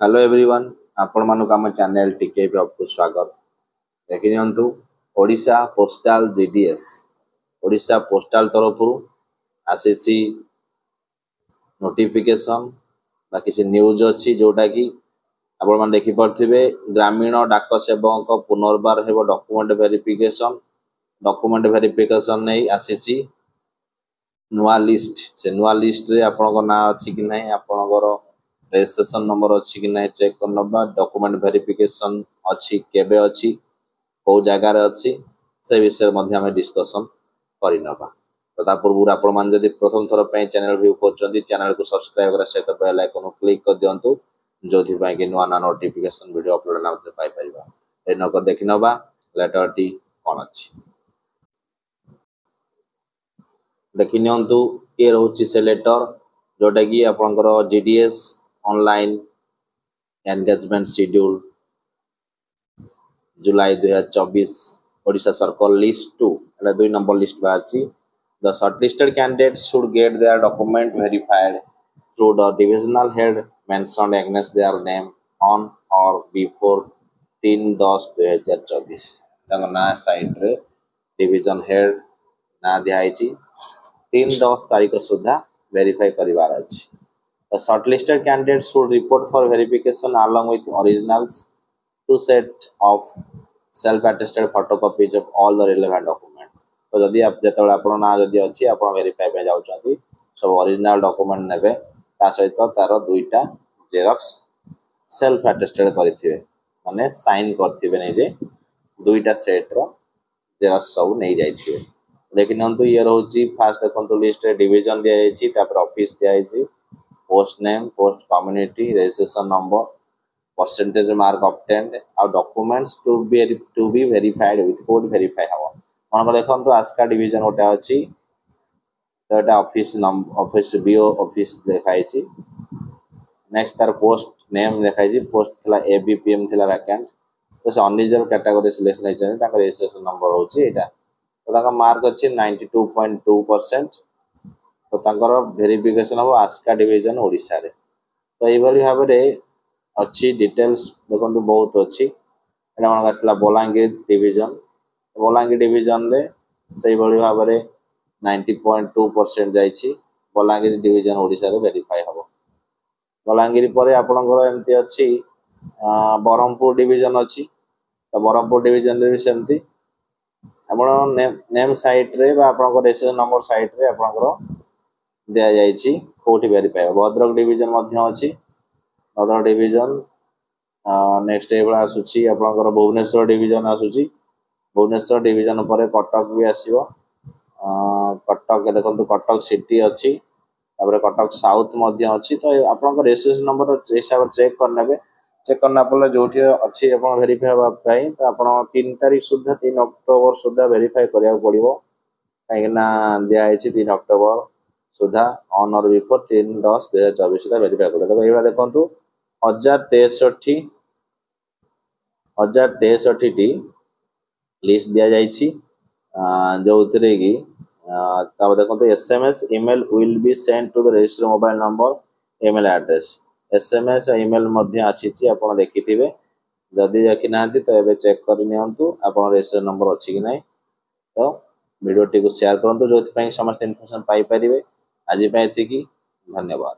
Hello everyone आपण मानक आम चैनल टीके आपको स्वागत। देखि नियंतु Odisha postal GDS Odisha postal तरफ आसी नोटिफिकेशन बा किसी न्यूज अच्छी जोटा कि आपण मैंने देखि पारे ग्रामीण डाक सेवक पुनर्बार हेब डॉक्यूमेंट वेरिफिकेशन नहीं आसी नुआ लिस्ट से नुआ लिस्ट रे आपण ना अच्छी कि नहीं आपणकर रजिस्ट्रेशन नंबर अच्छी कि नहीं चेक करनबा डॉक्यूमेंट वेरिफिकेशन अच्छी केबे अच्छी कौ जगार अच्छी से विषय में आम डिस्कसन करनबा। तो ता पूर्व आपण मैंने जब प्रथम थर पे चैनल व्यू कर चैनल को सब्सक्राइब कर सहित बेल आइकन क्लिक कर दिंतु जो कि नुआ नुआ नोटिफिकेशन वीडियो अपलोड पाइपर नक देखि नबा लेटर टी कौन अच्छी देखि नियंतु ये रोचे से लेटर जोटा कि आपंकर GDS online engagement schedule July 2024 Odisha circle list 2 एटा 2 नंबर लिस्ट बाची the shortlisted candidate should get their document verified through the divisional head mentioned against their name on or before 3/10/2024 तंग ना साइट रे डिवीजन हेड ना दिखाई 3/10 तारीख सुधा verify करिवार अछि। The shortlisted candidates should report for verification along with originals, 2 set of self-attested photocopies of all the relevant documents. तो जदि आप जेतबेला आपण ना जदि अछि आपण वेरीफाई पे जाउछथि सब ओरिजिनल डॉक्यूमेंट नेबे ता सहित तार दुईटा जेरॉक्स सेल्फ अटेस्टेड करथिबे माने साइन करथिबे नै जे दुईटा सेट रो जेरॉक्स सब नै जाइथिबे। देखिनंतु ये रहउची फास्ट देखंतु लिस्ट रे डिवीजन दिया जायछि तापर ऑफिस दिया जायछि post name post community registration number percentage mark obtained और documents to be verified with code verify हम मन देखो आस्का डिवीजन गोटे अच्छी तो ये office number office BO office देखाई नेक्स्ट तार पोस्ट नेम देखाई पोस्ट थला एबीपीएम थला वैकेंट तो से अनरिजर्व कैटेगरी सिलेक्शन होइछन ताकर रजिस्ट्रेशन नंबर होची एटा तो ताका मार्क अच्छी 92.2% तो तांकर वेरिफिकेशन हम आस्का डिवीजन ओडिशा रे तो ये भाव में अच्छी डिटेल्स देखो बहुत अच्छी मन आसला बलांगीर डिवीजन रे से भाव में 90.2% जाइए बलांगीर डिवीजन ओडिशा रे वेरीफाई हम बलांगीर पर आपणकर एमती अच्छी ब्रह्मपुर डिवीजन अच्छी तो ब्रह्मपुर डिवीजन रे भी सेमती आपण नेम साइट रे बा आपणकर रजिस्ट्रेशन नंबर साइट रे आपणकर दिया जाइए कौटी वेरीफाई भद्रक डिवीजन अच्छी भद्रक डिवीजन नेक्स्ट ये आसूसी आपंकर भुवनेश्वर डिवीजन आसूसी भुवनेश्वर डिवीजन पर कटक भी आसो कटक देखो कटक सिटी अच्छी कटक साउथ अच्छी तो आप रजिस्ट्रेशन नंबर हिसाब से चेक करने चेक करना पड़े जो अच्छी वेरीफाई हाँपाई तो आप 3 तारीख सुधा 3 अक्टोबर सुधा वेरीफाई करा पड़ो कहीं दिखाई 3 October Sudha on or before 3/10/2024 Sudha verify कर ये देखो 1063 टी लिस्ट दि जाइए जो थे कि देखो SMS email will be send to the registered mobile number email address SMS email आसी आप देखि जदि देखी ना तो ये चेक करनी आप रजिस्टर नंबर अच्छी कि ना तो वीडियो टी को शेयर करूँ जो समस्त इनफॉरमेशन पाई परिबे आज धन्यवाद।